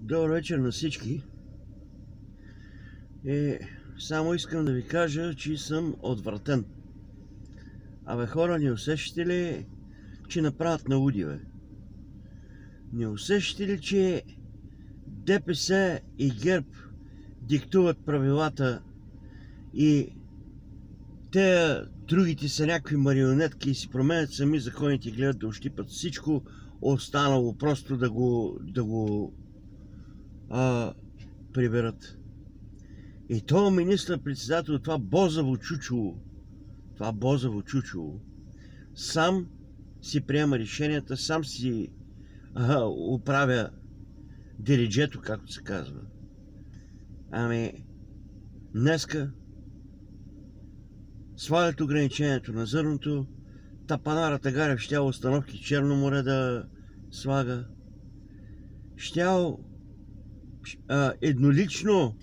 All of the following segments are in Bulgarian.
Добър вечер на всички. Само искам да ви кажа, че съм отвратен. Абе хора, не усещате ли, че направят на луди, бе? Не усещате ли, че ДПС и ГЕРБ диктуват правилата и те другите са някакви марионетки и си променят сами законите и гледат да ощипат всичко останало, просто да го приберат. И то министър-председател, това бозаво чучело, сам си приема решенията, сам си управя дириджето, както се казва. Ами, днеска свалят ограничението на зърното, Тапанара Тагарев щял установки в Черно море да слага, щял еднолично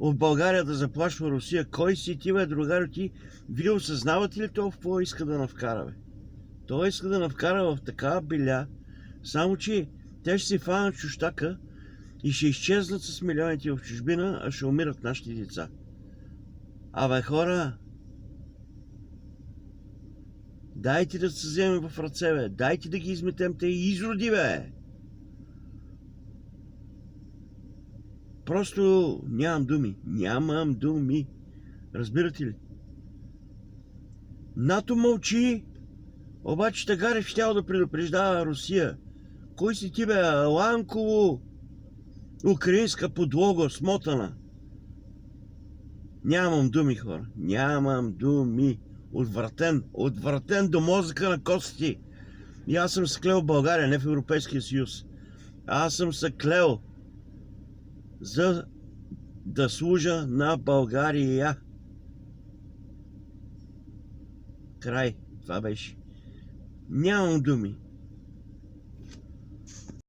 в България да заплашва Русия. Кой си ти, бе, другаро ти? Вие осъзнавате ли това, в какво иска да навкара, бе? Той иска да навкара в такава беля, само че те ще си фанат чущака и ще изчезнат с милионите в чужбина, а ще умират нашите деца. Абе хора, дайте да се вземем в ръце, бе. Дайте да ги изметем те изроди, бе. Просто нямам думи. Разбирате ли? НАТО мълчи, обаче Тагарев щял да предупреждава Русия. Кой си ти, бе? Ланково, украинска подлога, смотана. Нямам думи, хора. Нямам думи. Отвратен до мозъка на костите. И аз съм се клел в България, не в Европейския съюз. Аз съм се клел за да служа на България. Край. Това беше. Нямам думи.